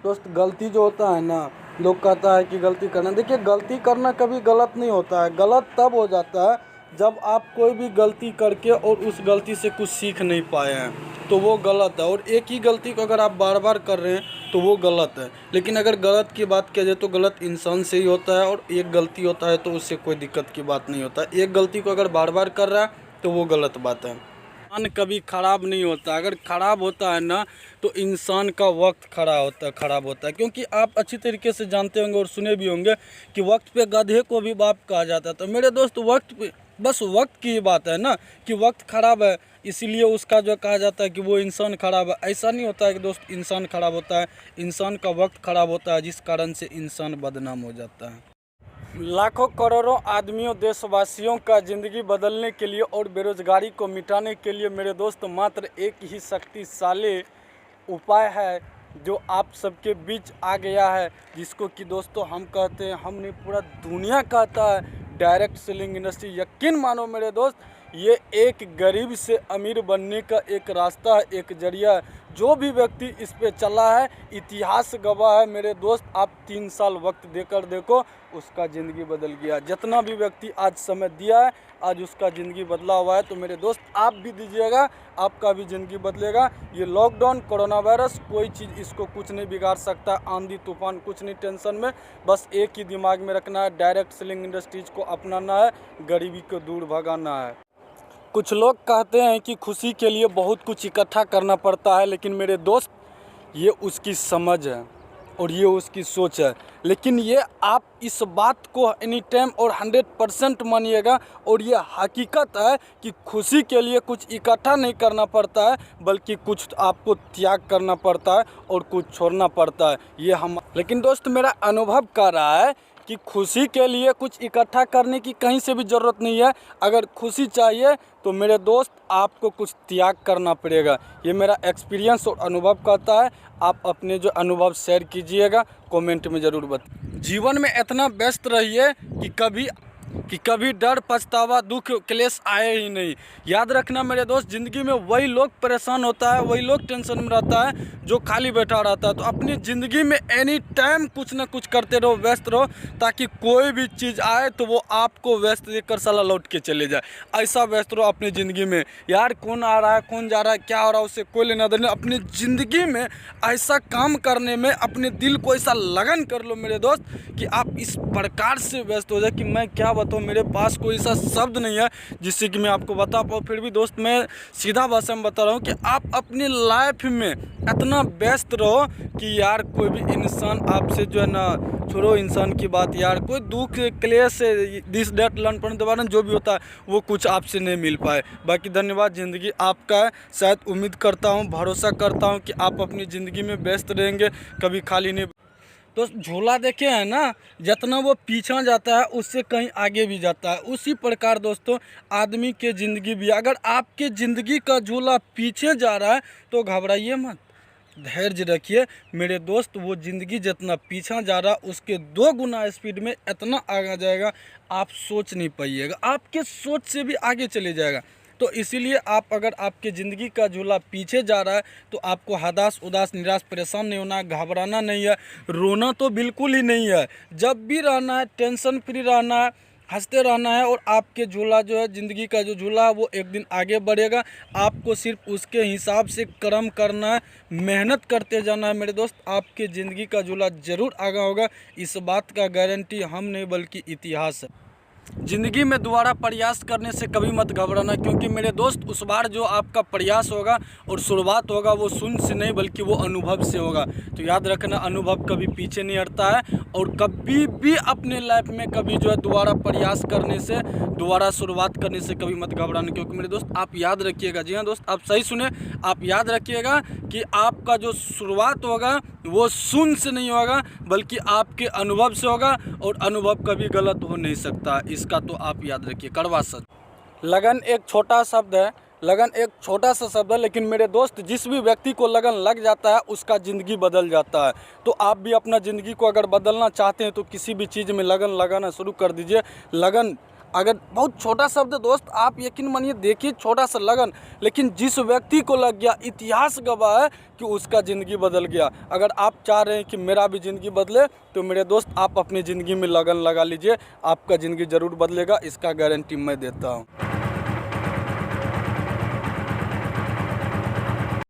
दोस्त गलती जो होता है ना, लोग कहता है कि गलती करना, देखिए गलती करना कभी गलत नहीं होता है। गलत तब हो जाता है जब आप कोई भी गलती करके और उस गलती से कुछ सीख नहीं पाए हैं, तो वो गलत है। और एक ही गलती को अगर आप बार बार कर रहे हैं तो वो गलत है। लेकिन अगर गलत की बात किया जाए तो गलत इंसान से ही होता है, और एक गलती होता है तो उससे कोई दिक्कत की बात नहीं होता। एक गलती को अगर बार बार कर रहा है तो वो गलत बात है। इंसान कभी ख़राब नहीं होता। अगर ख़राब होता है ना तो इंसान का वक्त ख़राब होता है। क्योंकि आप अच्छी तरीके से जानते होंगे और सुने भी होंगे कि वक्त पे गधे को भी बाप कहा जाता है। तो मेरे दोस्त वक्त पे बस वक्त की ही बात है ना कि वक्त ख़राब है, इसीलिए उसका जो कहा जाता है कि वो इंसान ख़राब है। ऐसा नहीं होता है कि दोस्त इंसान ख़राब होता है, इंसान का वक्त ख़राब होता है, जिस कारण से इंसान बदनाम हो जाता है। लाखों करोड़ों आदमियों देशवासियों का ज़िंदगी बदलने के लिए और बेरोजगारी को मिटाने के लिए मेरे दोस्त मात्र एक ही शक्तिशाली उपाय है जो आप सबके बीच आ गया है, जिसको कि दोस्तों हम कहते हैं, हम नहीं पूरा दुनिया कहता है, डायरेक्ट सेलिंग इंडस्ट्री। यकीन मानो मेरे दोस्त, ये एक गरीब से अमीर बनने का एक रास्ता है, एक जरिया है। जो भी व्यक्ति इस पे चला है, इतिहास गवाह है मेरे दोस्त। आप 3 साल वक्त देकर देखो, उसका ज़िंदगी बदल गया। जितना भी व्यक्ति आज समय दिया है, आज उसका ज़िंदगी बदला हुआ है। तो मेरे दोस्त आप भी दीजिएगा, आपका भी ज़िंदगी बदलेगा। ये लॉकडाउन, कोरोना वायरस, कोई चीज़ इसको कुछ नहीं बिगाड़ सकता। आंधी तूफान कुछ नहीं टेंशन में, बस एक ही दिमाग में रखना है, डायरेक्ट सेलिंग इंडस्ट्रीज को अपनाना है, गरीबी को दूर भगाना है। कुछ लोग कहते हैं कि खुशी के लिए बहुत कुछ इकट्ठा करना पड़ता है, लेकिन मेरे दोस्त ये उसकी समझ है और ये उसकी सोच है। लेकिन ये आप इस बात को एनी टाइम और 100% मानिएगा, और ये हकीकत है कि खुशी के लिए कुछ इकट्ठा नहीं करना पड़ता है, बल्कि कुछ आपको त्याग करना पड़ता है और कुछ छोड़ना पड़ता है। ये हम लेकिन दोस्त मेरा अनुभव कर रहा है कि खुशी के लिए कुछ इकट्ठा करने की कहीं से भी ज़रूरत नहीं है। अगर खुशी चाहिए तो मेरे दोस्त आपको कुछ त्याग करना पड़ेगा। ये मेरा एक्सपीरियंस और अनुभव कहता है। आप अपने जो अनुभव शेयर कीजिएगा, कमेंट में ज़रूर बताइए। जीवन में इतना व्यस्त रहिए कि कभी डर, पछतावा, दुख, क्लेश आए ही नहीं। याद रखना मेरे दोस्त, ज़िंदगी में वही लोग परेशान होता है, वही लोग टेंशन में रहता है जो खाली बैठा रहता है। तो अपनी ज़िंदगी में एनी टाइम कुछ ना कुछ करते रहो, व्यस्त रहो, ताकि कोई भी चीज़ आए तो वो आपको व्यस्त देखकर साला लौट के चले जाए। ऐसा व्यस्त रहो अपनी ज़िंदगी में। यार कौन आ रहा है, कौन जा रहा है, क्या हो रहा है, उससे कोई लेना देना। अपनी ज़िंदगी में ऐसा काम करने में अपने दिल को ऐसा लगन कर लो मेरे दोस्त कि आप इस प्रकार से व्यस्त हो जाए कि मैं क्या बताऊँ, मेरे पास कोई ऐसा शब्द नहीं है जिससे कि मैं आपको बता पाऊँ। फिर भी दोस्त मैं सीधा भाषा में बता रहा हूँ कि आप अपनी लाइफ में इतना व्यस्त रहो कि यार कोई भी इंसान आपसे जो है ना, छोड़ो इंसान की बात, यार कोई दुख, क्लेश, दिस डेट लर्न पढ़ने दबाना जो भी होता है वो कुछ आपसे नहीं मिल पाए। बाकी धन्यवाद, ज़िंदगी आपका है। शायद उम्मीद करता हूँ, भरोसा करता हूँ कि आप अपनी ज़िंदगी में व्यस्त रहेंगे, कभी खाली नहीं। तो झूला देखे हैं ना, जितना वो पीछा जाता है उससे कहीं आगे भी जाता है। उसी प्रकार दोस्तों आदमी के ज़िंदगी भी, अगर आपके ज़िंदगी का झूला पीछे जा रहा है तो घबराइए मत, धैर्य रखिए मेरे दोस्त। वो ज़िंदगी जितना पीछा जा रहा है उसके 2 गुना स्पीड में इतना आगे जाएगा, आप सोच नहीं पाइएगा, आपके सोच से भी आगे चले जाएगा। तो इसीलिए आप, अगर आपके ज़िंदगी का झूला पीछे जा रहा है तो आपको हताश, उदास, निराश, परेशान नहीं होना है, घबराना नहीं है, रोना तो बिल्कुल ही नहीं है। जब भी रहना है टेंशन फ्री रहना है, हंसते रहना है, और आपके झूला जो है, ज़िंदगी का जो झूला है वो एक दिन आगे बढ़ेगा। आपको सिर्फ उसके हिसाब से कर्म करना है, मेहनत करते जाना है मेरे दोस्त। आपके ज़िंदगी का झूला ज़रूर आगे होगा, इस बात का गारंटी हम नहीं बल्कि इतिहास है। ज़िंदगी में दोबारा प्रयास करने से कभी मत घबराना, क्योंकि मेरे दोस्त उस बार जो आपका प्रयास होगा और शुरुआत होगा वो शून्य से नहीं बल्कि वो अनुभव से होगा। तो याद रखना, अनुभव कभी पीछे नहीं हटता है, और कभी भी अपने लाइफ में कभी जो है दोबारा प्रयास करने से, दोबारा शुरुआत करने से कभी मत घबराना। क्योंकि मेरे दोस्त आप याद रखिएगा, जी हाँ दोस्त आप सही सुने, आप याद रखिएगा कि आपका जो शुरुआत होगा वो शून्य से नहीं होगा बल्कि आपके अनुभव से होगा, और अनुभव कभी गलत हो नहीं सकता, इसका तो आप याद रखिए। कड़वा सच। लगन एक छोटा शब्द है, लगन एक छोटा सा शब्द है, लेकिन मेरे दोस्त जिस भी व्यक्ति को लगन लग जाता है उसका ज़िंदगी बदल जाता है। तो आप भी अपना ज़िंदगी को अगर बदलना चाहते हैं तो किसी भी चीज़ में लगन लगाना शुरू कर दीजिए। लगन अगर बहुत छोटा शब्द दोस्त, आप यकीन मानिए, देखिए छोटा सा लगन, लेकिन जिस व्यक्ति को लग गया, इतिहास गवाह है कि उसका ज़िंदगी बदल गया। अगर आप चाह रहे हैं कि मेरा भी ज़िंदगी बदले, तो मेरे दोस्त आप अपनी ज़िंदगी में लगन लगा लीजिए, आपका ज़िंदगी ज़रूर बदलेगा, इसका गारंटी मैं देता हूँ।